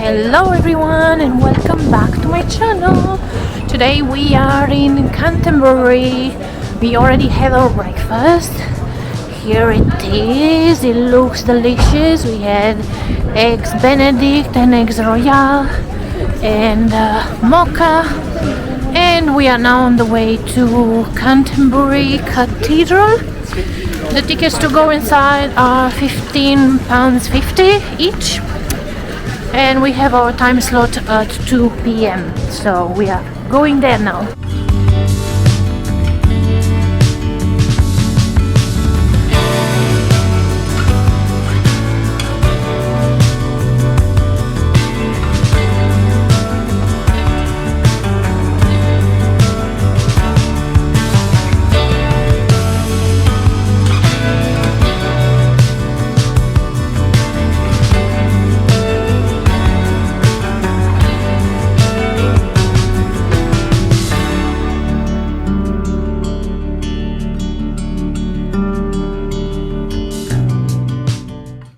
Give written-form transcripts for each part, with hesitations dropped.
Hello everyone and welcome back to my channel. Today we are in Canterbury. We already had our breakfast. Here it is. It looks delicious. We had eggs Benedict and eggs Royale and mocha. And we are now on the way to Canterbury Cathedral. The tickets to go inside are £15.50 each. And we have our time slot at 2 p.m. so we are going there now.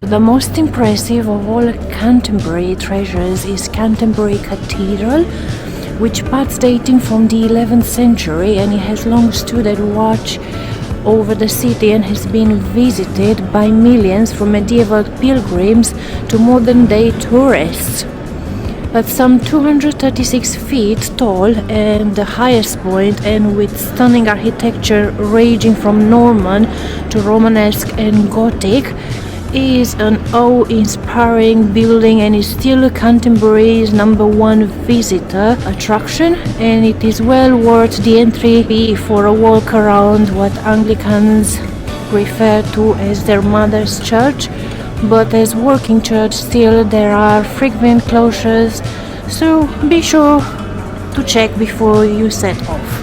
The most impressive of all Canterbury treasures is Canterbury Cathedral, which dates dating from the 11th century, and it has long stood at watch over the city and has been visited by millions, from medieval pilgrims to modern day tourists. At some 236 feet tall and the highest point, and with stunning architecture ranging from Norman to Romanesque and Gothic, is an awe-inspiring building and is still Canterbury's #1 visitor attraction, and it is well worth the entry fee for a walk around what Anglicans refer to as their mother's church, but as working church still there are frequent closures, so be sure to check before you set off.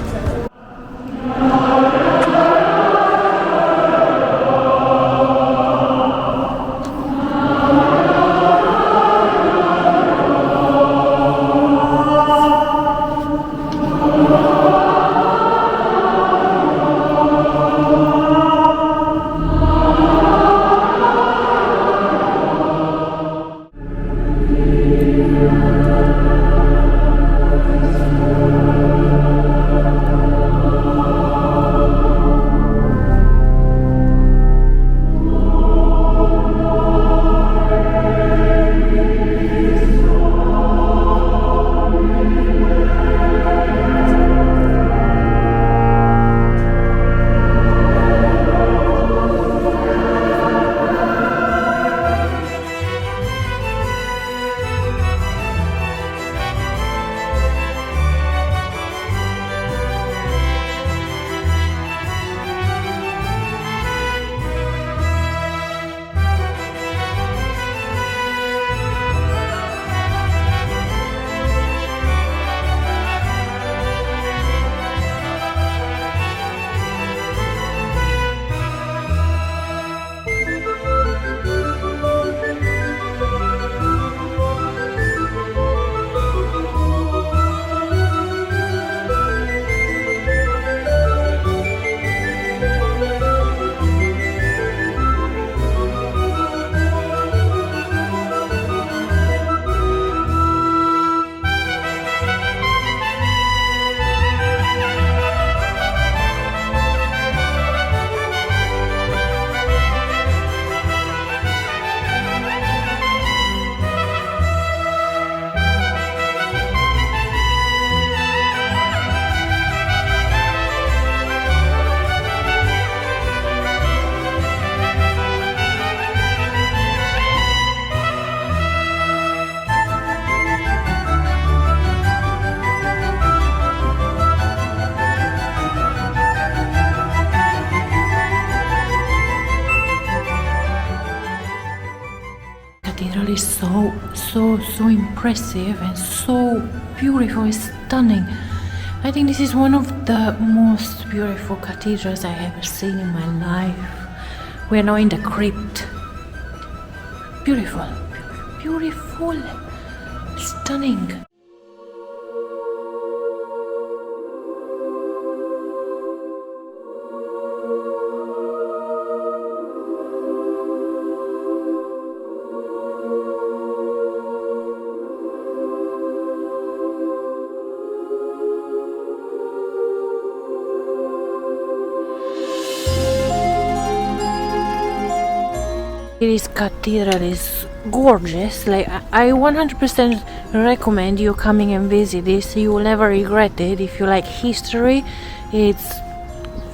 Cathedral is so impressive and so beautiful, it's stunning. I think this is one of the most beautiful cathedrals I have ever seen in my life. We are now in the crypt. Beautiful, stunning. This cathedral is gorgeous. Like I 100% recommend you coming and visit this. You will never regret it. If you like history, it's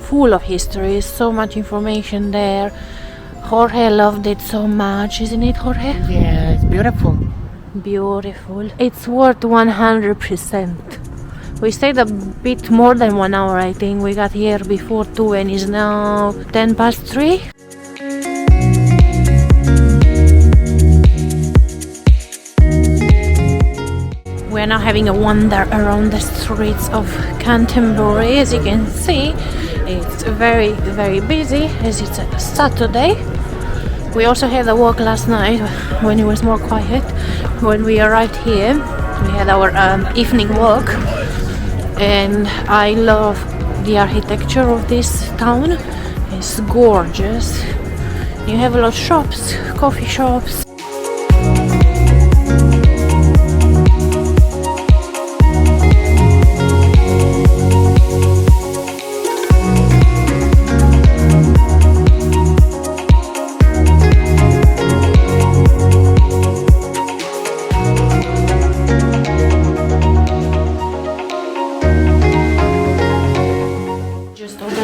full of history. So much information there. Jorge loved it so much, isn't it, Jorge? Yeah, it's beautiful. Beautiful. It's worth 100%. We stayed a bit more than 1 hour, I think. We got here before 2 and it's now 10 past 3. We're now having a wander around the streets of Canterbury. As you can see, it's very, very busy as it's a Saturday. We also had a walk last night when it was more quiet. When we arrived here, we had our evening walk, and I love the architecture of this town. It's gorgeous. You have a lot of shops, coffee shops.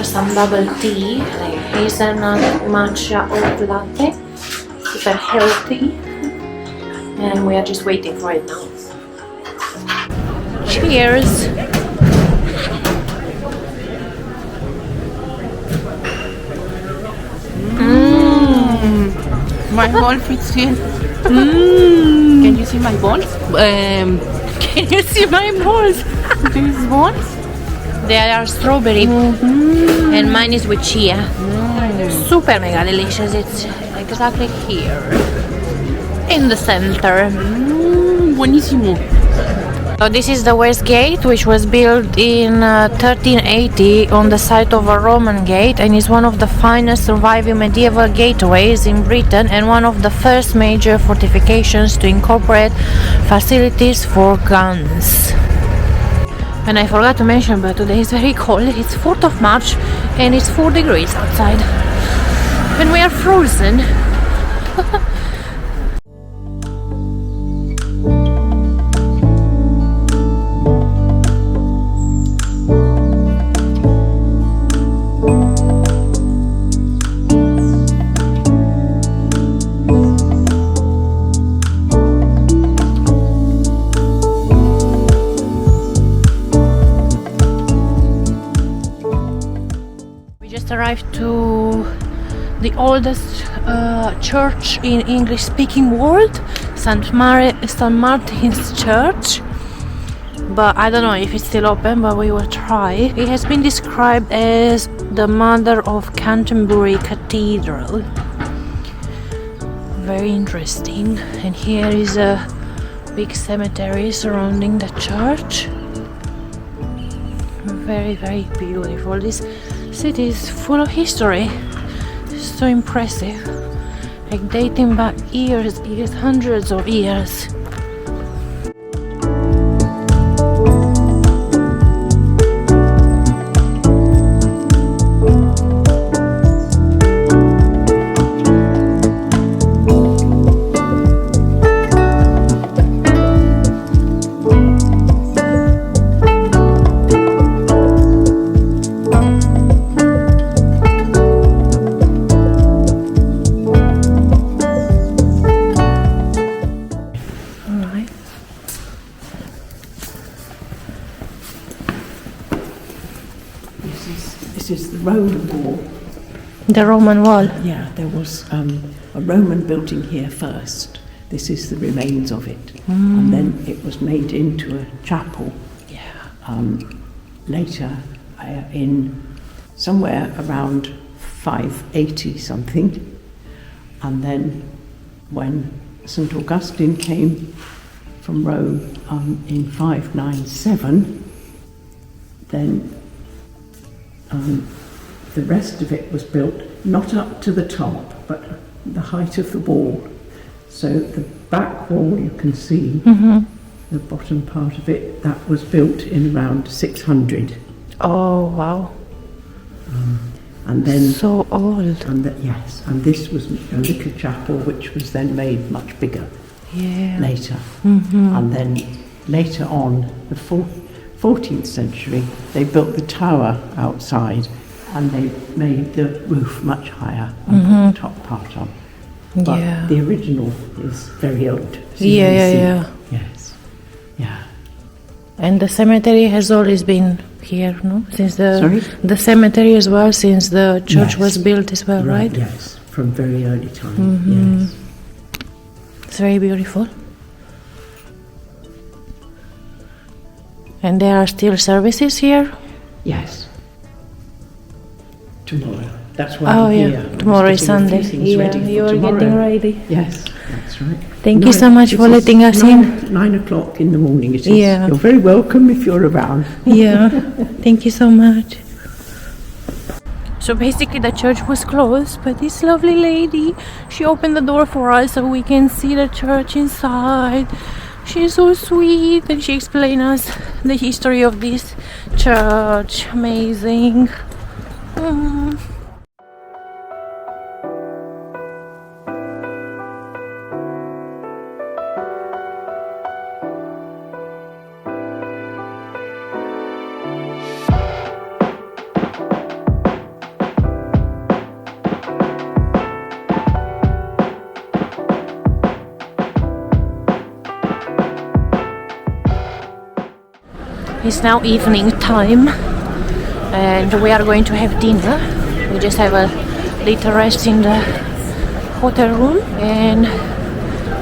Some bubble tea, like hazelnut matcha oat latte, super healthy, and we are just waiting for it now. Cheers! My ball fits here. Can you see my balls? Can you see my balls? These balls? They are strawberry, and mine is with chia. Super mega delicious. It's exactly here in the center. Buonissimo. So this is the West Gate, which was built in 1380 on the site of a Roman gate, and is one of the finest surviving medieval gateways in Britain and one of the first major fortifications to incorporate facilities for guns. And I forgot to mention, but today is very cold. It's 4th of March and it's 4 degrees outside. And we are frozen. Arrived to the oldest church in English-speaking world, St. Martin's Church, but I don't know if it's still open, but we will try. It has been described as the mother of Canterbury Cathedral. Very interesting. And here is a big cemetery surrounding the church. Very, very beautiful. This city is full of history. It's so impressive, like dating back years, hundreds of years. This is the Roman wall. The Roman wall. Yeah, there was a Roman building here first. This is the remains of it. And then it was made into a chapel. Yeah. Later, in somewhere around 580 something. And then when St. Augustine came from Rome in 597, then the rest of it was built not up to the top, but the height of the wall. So the back wall you can see, the bottom part of it, that was built in around 600. Oh, wow. And then So old. yes, and this was a little chapel which was then made much bigger Yeah. later. Mm-hmm. And then later on, the 14th century, they built the tower outside and they made the roof much higher and put the top part on. But Yeah. the original is very old. So Yeah, you can yeah, see- yeah. Yes, yeah. And the cemetery has always been here, no? Since Sorry? the cemetery as well, since the church Yes. was built as well, right? Yes, from very early time, Mhm. yes. It's very beautiful. And there are still services here? Yes. Tomorrow. That's why Oh I'm yeah, here. I'm tomorrow is getting a few Sunday. things Yeah, ready for you are tomorrow. getting ready. Yes, that's right. Thank you so much for It is letting us in. 9 o'clock in the morning it is. Yeah. You're very welcome if you're around. Yeah, thank you so much. So basically the church was closed, but this lovely lady, she opened the door for us so we can see the church inside. She's so sweet and she explained us the history of this church. Amazing. Mm. It's now evening time and we are going to have dinner. We just have a little rest in the hotel room and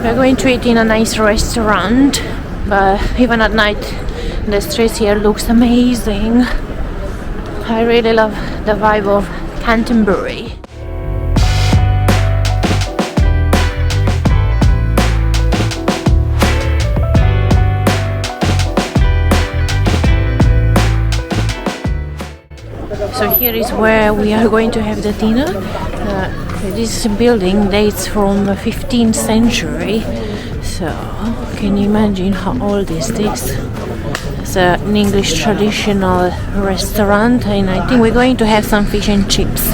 we're going to eat in a nice restaurant. But even at night the streets here looks amazing. I really love the vibe of Canterbury. So here is where we are going to have the dinner. This building dates from the 15th century. So can you imagine how old is this? It's an English traditional restaurant and I think we're going to have some fish and chips.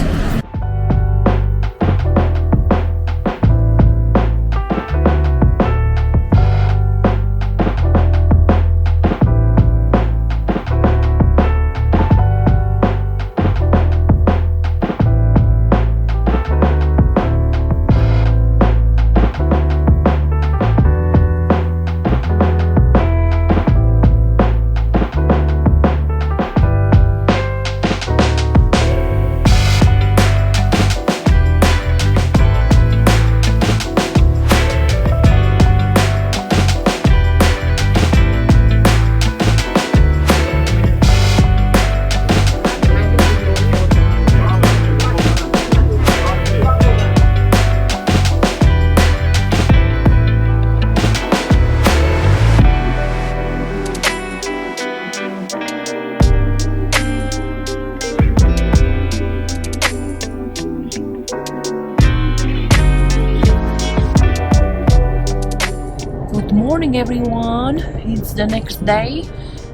Good morning everyone, it's the next day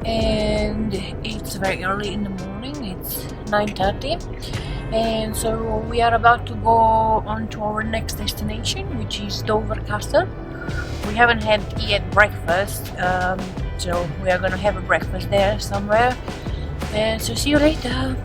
and it's very early in the morning, it's 9:30 and so we are about to go on to our next destination, which is Dover Castle. We haven't had yet breakfast, so we are gonna have a breakfast there somewhere and so see you later.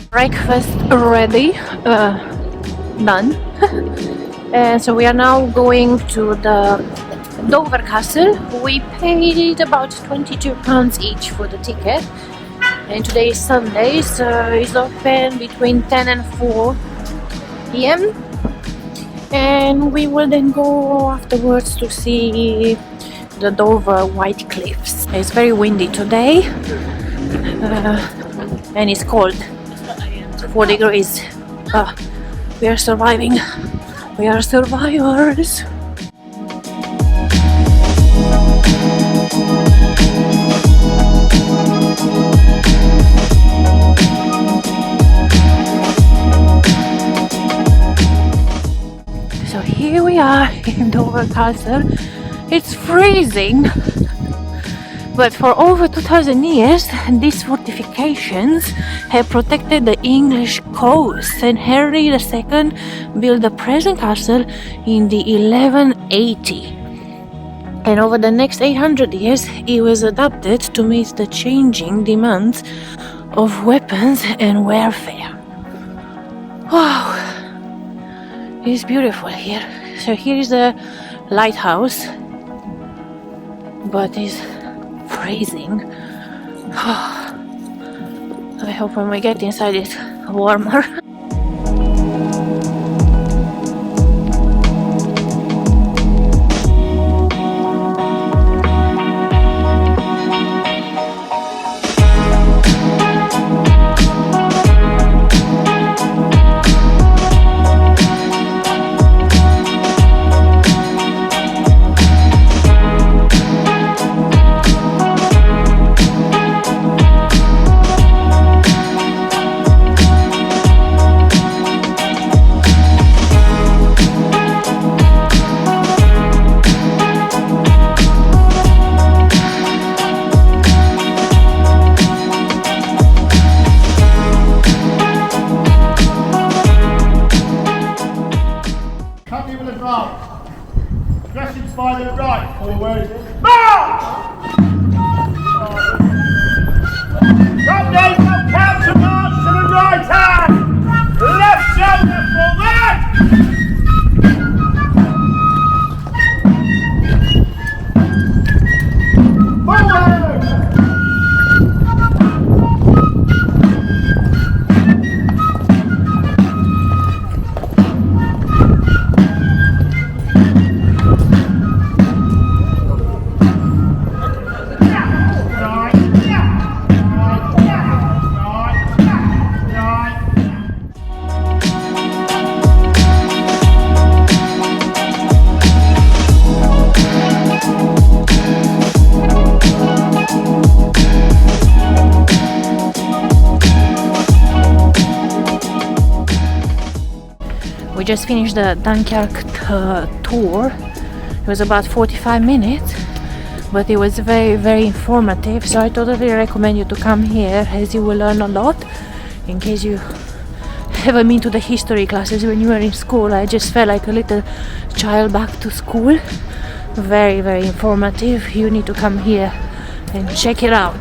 Breakfast ready, done. And so we are now going to the Dover Castle. We paid about £22 each for the ticket and today is Sunday, so it's open between 10 and 4 p.m. and we will then go afterwards to see the Dover White Cliffs. It's very windy today and it's cold, 4 degrees. We are surviving. We are survivors. So here we are in Dover Castle. It's freezing, but for over 2000 years these fortifications have protected the English coast, and Henry II built the present castle in the 1180. And over the next 800 years it was adapted to meet the changing demands of weapons and warfare. Wow, it's beautiful here. So here is the lighthouse, but it's freezing. I hope when we get inside it's warmer. Dressings by the right, forward. March! Captain, counter march to the right hand! Left shoulder forward! Forward! We just finished the Dunkirk tour. It was about 45 minutes, but it was very informative, so I totally recommend you to come here, as you will learn a lot. In case you haven't been to the history classes when you were in school, I just felt like a little child back to school. Very informative. You need to come here and check it out.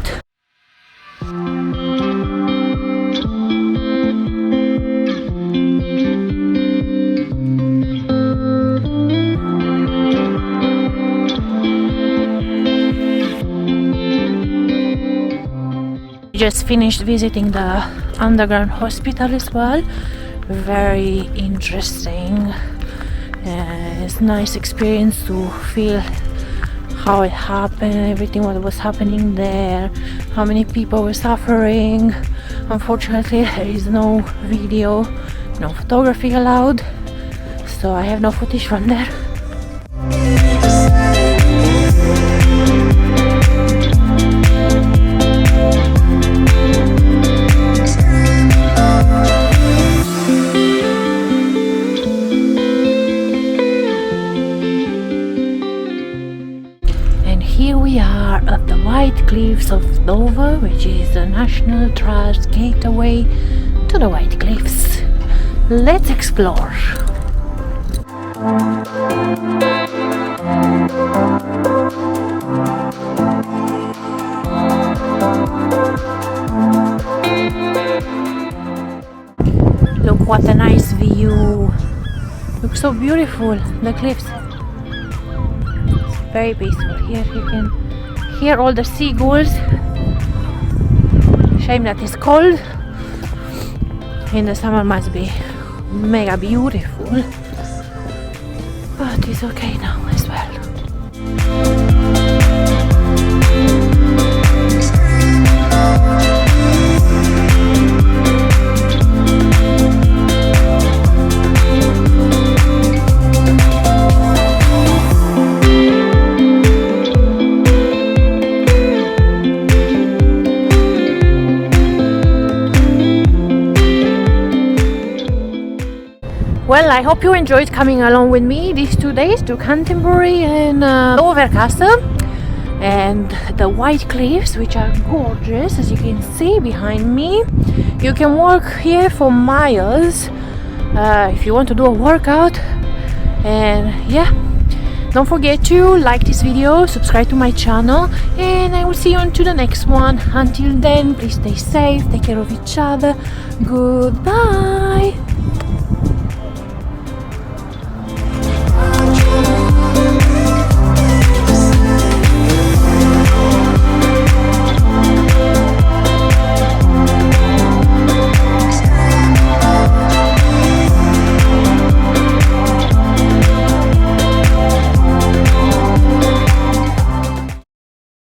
Just finished visiting the underground hospital as well. Very interesting. It's a nice experience to feel how it happened, everything what was happening there, how many people were suffering. Unfortunately, there is no video, no photography allowed, so I have no footage from there. Here we are at the White Cliffs of Dover, which is the National Trust gateway to the White Cliffs. Let's explore. Look what a nice view. Looks so beautiful, the cliffs. Very peaceful. Here you can hear all the seagulls. Shame that it's cold. In the summer must be mega beautiful, but it's okay now as well. Well, I hope you enjoyed coming along with me these 2 days to Canterbury and Dover Castle and the white cliffs, which are gorgeous, as you can see behind me. You can walk here for miles if you want to do a workout. And yeah, don't forget to like this video, subscribe to my channel, and I will see you on to the next one. Until then, please stay safe, take care of each other. Goodbye.